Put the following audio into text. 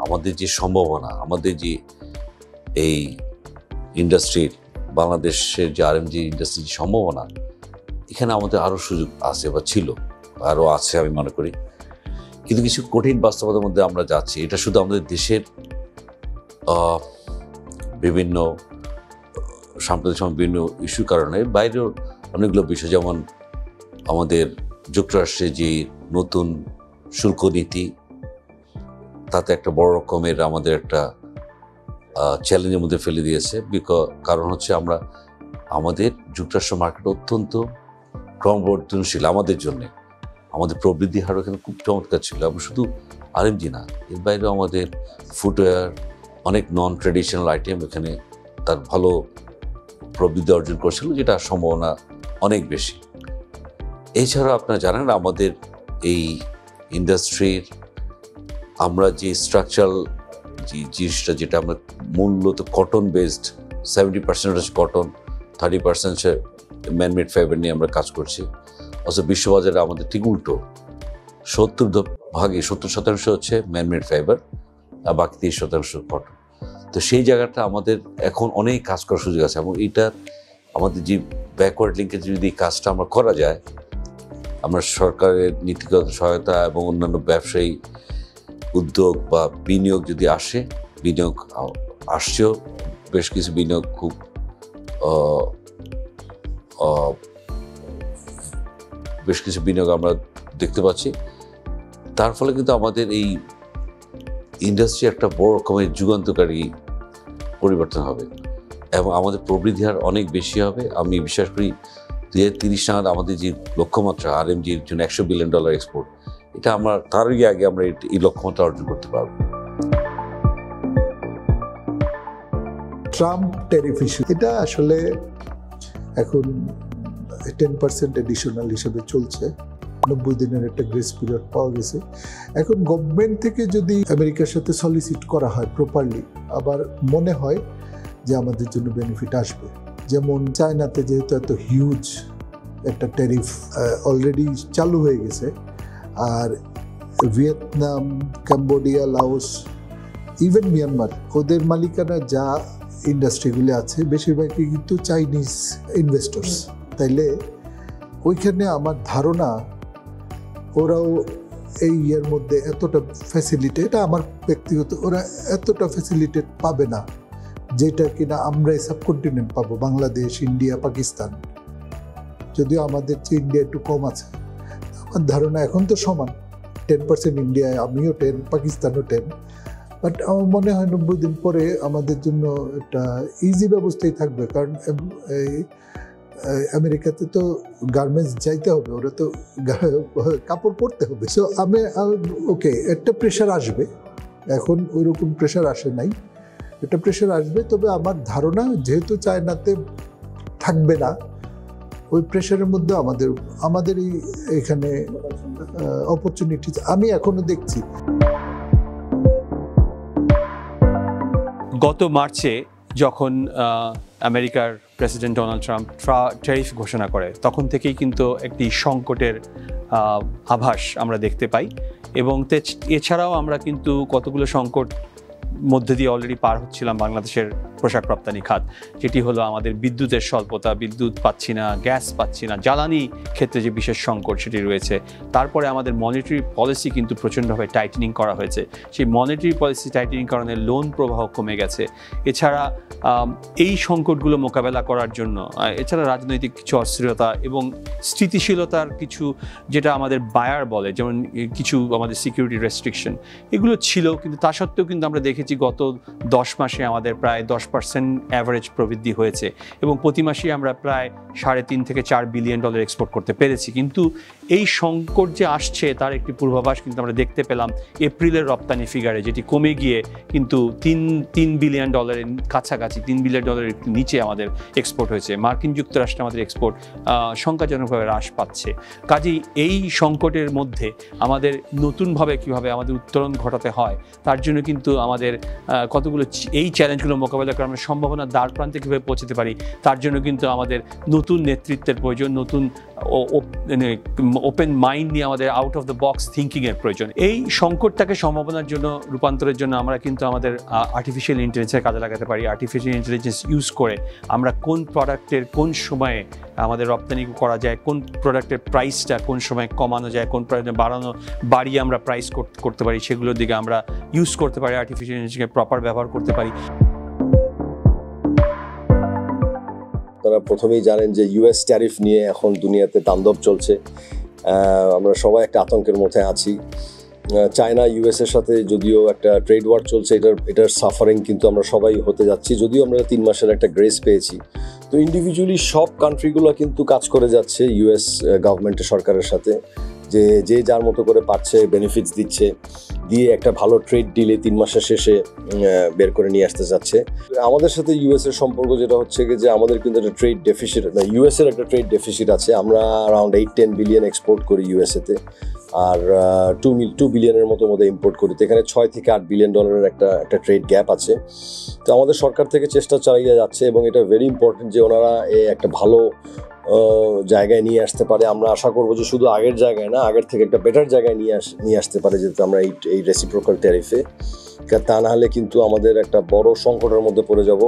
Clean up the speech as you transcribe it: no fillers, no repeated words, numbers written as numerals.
আমাদের যে সম্ভাবনা, আমাদের যে এই ইন্ডাস্ট্রির, বাংলাদেশের যে আরএমজি ইন্ডাস্ট্রির সম্ভাবনা, এখানে আমাদের আরও সুযোগ আছে বা ছিল, আরও আছে আমি মনে করি। কিন্তু কিছু কঠিন বাস্তবতার মধ্যে আমরা যাচ্ছি। এটা শুধু আমাদের দেশের বিভিন্ন সাম্প্রতিক সময় বিভিন্ন ইস্যুর কারণে, বাইরেও অনেকগুলো বিষয়, যেমন আমাদের যুক্তরাষ্ট্রে যে নতুন শুল্ক নীতি, তাতে একটা বড় রকমের আমাদের একটা চ্যালেঞ্জের মধ্যে ফেলে দিয়েছে। কারণ হচ্ছে আমাদের যুক্তরাষ্ট্র মার্কেট অত্যন্ত ক্রমবর্ধনশীল আমাদের জন্যে। আমাদের প্রবৃদ্ধি হারও এখানে খুব চমৎকার ছিল, এবং শুধু আরএমজি না, এর বাইরেও আমাদের ফুটওয়্যার, অনেক নন ট্র্যাডিশনাল আইটেম এখানে তার ভালো প্রবৃদ্ধি অর্জন করছিল, যেটা সম্ভাবনা অনেক বেশি। এছাড়া আপনারা জানেন আমাদের এই ইন্ডাস্ট্রির আমরা যে স্ট্রাকচারাল যে জিনিসটা, যেটা আমরা মূলত কটন বেসড, 70% হচ্ছে কটন, 30% ম্যানমেড ফাইবার নিয়ে আমরা কাজ করছি। অথচ বিশ্ববাজারে আমাদের ঠিক উল্টো, 70% হচ্ছে ম্যানমেড ফাইবার আর বাকি 30% কটন। তো সেই জায়গাটা আমাদের এখন অনেক কাজ করার সুযোগ আছে, এবং এইটার আমাদের যে ব্যাকওয়ার্ড লিঙ্কেজ যদি কাজটা আমরা করা যায়, আমরা সরকারের নীতিগত সহায়তা এবং অন্যান্য ব্যবসায়ী উদ্যোগ বা বিনিয়োগ যদি আসে, বিনিয়োগ আসছেও, বেশ কিছু বিনিয়োগ খুব বেশ কিছু বিনিয়োগ আমরা দেখতে পাচ্ছি। তার ফলে কিন্তু আমাদের এই ইন্ডাস্ট্রি একটা বড় রকমের যুগান্তকারী পরিবর্তন হবে, এবং আমাদের প্রবৃদ্ধি হার অনেক বেশি হবে। আমি বিশ্বাস করি 2030 নাগাদ আমাদের যে লক্ষ্যমাত্রা আরএমজির জন্য $100 বিলিয়ন এক্সপোর্ট, এটা আমরা তারই আগে আমরা এই লক্ষ্যমাত্রা অর্জন করতে পারব। ট্রাম্প ট্যারিফ ইস্যু, এটা আসলে এখন 10% এডিশনাল হিসেবে চলছে। 90 দিনের একটা গ্রেস পিরিয়ড পাওয়া গেছে। এখন গভর্নমেন্ট থেকে যদি আমেরিকার সাথে সলিসিট করা হয় প্রপারলি, আবার মনে হয় যে আমাদের জন্য বেনিফিট আসবে। যেমন চায়নাতে যেহেতু এত হিউজ একটা ট্যারিফ অলরেডি চালু হয়ে গেছে, আর Vietnam, Cambodia, Laos, even Myanmar, ওদের মালিকানা যা ইন্ডাস্ট্রিগুলি আছে বেশিরভাগই কিন্তু চাইনিজ ইনভেস্টর্স। তাইলে ওইখানে আমার ধারণা ওরাও এই ইয়ের মধ্যে এতটা ফ্যাসিলিটি, এটা আমার ব্যক্তিগত, ওরা এতটা ফ্যাসিলিটেট পাবে না যেটা কিনা আমরা সাবকন্টিনেন্ট পাবো, বাংলাদেশ, ইন্ডিয়া, পাকিস্তান। যদিও আমাদের চেয়ে ইন্ডিয়া একটু কম আছে, আমার ধারণা এখন তো সমান, 10% ইন্ডিয়ায়, আমিও 10, পাকিস্তানও 10। বাট আমার মনে হয় 90 দিন পরে আমাদের জন্য একটা ইজি ব্যবস্থাই থাকবে, কারণ আমেরিকাতে তো গার্মেন্টস যাইতে হবে, ওরা তো কাপড় পরতে হবে। সো ওকে, একটা প্রেশার আসবে, এখন ওইরকম প্রেশার আসে নাই, একটা প্রেশার আসবে। তবে আমার ধারণা যেহেতু চায়নাতে থাকবে না, ওই প্রেশারের মধ্যে আমাদের এখানে অপরচুনিটি আমি এখনো দেখছি। গত মার্চে যখন আমেরিকার প্রেসিডেন্ট ডোনাল্ড ট্রাম্প ট্যারিফ ঘোষণা করে, তখন থেকেই কিন্তু একটি সংকটের আভাস আমরা দেখতে পাই, এবং এছাড়াও আমরা কিন্তু কতগুলো সংকট মধ্যে দিয়ে অলরেডি পার হচ্ছিলাম বাংলাদেশের পোশাক রপ্তানি খাত, যেটি হলো আমাদের বিদ্যুতের স্বল্পতা, বিদ্যুৎ পাচ্ছি না, গ্যাস পাচ্ছি না, জ্বালানি ক্ষেত্রে যে বিশেষ সংকট সেটি রয়েছে। তারপরে আমাদের মনিটারি পলিসি কিন্তু প্রচণ্ডভাবে টাইটেনিং করা হয়েছে, সেই মনিটারি পলিসি টাইটেনিং কারণে লোন প্রবাহ কমে গেছে। এছাড়া এই সংকটগুলো মোকাবেলা করার জন্য এছাড়া রাজনৈতিক কিছু অস্থিরতা এবং স্থিতিশীলতার কিছু, যেটা আমাদের বায়ার বলে, যেমন কিছু আমাদের সিকিউরিটি রেস্ট্রিকশন, এগুলো ছিল। কিন্তু তা সত্ত্বেও কিন্তু আমরা দেখেছি গত 10 মাসে আমাদের প্রায় 10% অ্যাভারেজ প্রবৃদ্ধি হয়েছে, এবং প্রতি মাসে আমরা প্রায় $3.5 থেকে $4 বিলিয়ন এক্সপোর্ট করতে পেরেছি। কিন্তু এই সংকট যে আসছে তার একটি পূর্বাভাস কিন্তু আমরা দেখতে পেলাম এপ্রিলের রপ্তানি ফিগারে, যেটি কমে গিয়ে কিন্তু $3 বিলিয়ন কাছাকাছি, $3 বিলিয়ন নিচে আমাদের এক্সপোর্ট হয়েছে। মার্কিন যুক্তরাষ্ট্রে আমাদের এক্সপোর্ট সংখ্যাজনকভাবে হ্রাস পাচ্ছে। কাজেই এই সংকটের মধ্যে আমাদের নতুনভাবে কীভাবে আমাদের উত্তরণ ঘটাতে হয়, তার জন্য কিন্তু আমাদের কতগুলো এই চ্যালেঞ্জগুলো মোকাবেলা করে আমরা সম্ভাবনার দ্বার প্রান্তে কীভাবে পৌঁছতে পারি, তার জন্য কিন্তু আমাদের নতুন নেতৃত্বের প্রয়োজন, নতুন ওপেন মাইন্ড নিয়ে আমাদের আউট অফ দ্য বক্স থিঙ্কিংয়ের প্রয়োজন। এই সংকটটাকে সম্ভাবনার জন্য রূপান্তরের জন্য আমরা কিন্তু আমাদের আর্টিফিশিয়াল ইন্টেলিজেন্সের কাজে লাগাতে পারি। আর্টিফিশিয়াল ইন্টেলিজেন্স ইউজ করে আমরা কোন প্রোডাক্টের কোন সময়ে আমাদের রপ্তানি করা যায়, কোন প্রোডাক্টের প্রাইসটা কোন সময় কমানো যায়, কোন প্রোডাক্টে বাড়িয়ে আমরা প্রাইস করতে পারি, সেগুলোর দিকে আমরা ইউজ করতে পারি, আর্টিফিশিয়াল ইন্টেলিজেন্সকে প্রপার ব্যবহার করতে পারি। আপনারা প্রথমেই জানেন যে ইউএস ট্যারিফ নিয়ে এখন দুনিয়াতে তাণ্ডব চলছে। আমরা সবাই একটা আতঙ্কের মধ্যে আছি। চায়না ইউএসের সাথে যদিও একটা ট্রেড ওয়ার চলছে, এটার সাফারিং কিন্তু আমরা সবাই হতে যাচ্ছি, যদিও আমরা 3 মাসের একটা গ্রেস পেয়েছি। তো ইন্ডিভিজুয়ালি সব কান্ট্রিগুলো কিন্তু কাজ করে যাচ্ছে ইউএস গভর্নমেন্টের সরকারের সাথে, যে যার মতো করে পাচ্ছে বেনিফিটস দিচ্ছে, দিয়ে একটা ভালো ট্রেড ডিলে 3 মাসের শেষে বের করে নিয়ে আসতে যাচ্ছে। আমাদের সাথে ইউএসের সম্পর্ক যেটা হচ্ছে যে আমাদের কিন্তু একটা ট্রেড ডেফিসিট, ইউএসের একটা ট্রেড ডেফিসিট আছে। আমরা অ্যারাউন্ড 8-10 বিলিয়ন এক্সপোর্ট করি ইউএসএতে, আর 2 বিলিয়নের মতো ইম্পোর্ট করি। তো এখানে 6 থেকে 8 বিলিয়ন ডলারের একটা ট্রেড গ্যাপ আছে। তো আমাদের সরকার থেকে চেষ্টা চালিয়ে যাচ্ছে, এবং এটা ভেরি ইম্পর্টেন্ট যে ওনারা একটা ভালো জায়গায় নিয়ে আসতে পারে। আমরা আশা করবো যে শুধু আগের জায়গায় না, আগের থেকে একটা বেটার জায়গায় নিয়ে আসতে পারে, যেহেতু আমরা এই রেসিপ্রোকাল ট্যারিফে। তা না হলে কিন্তু আমাদের একটা বড় সংকটের মধ্যে পড়ে যাব।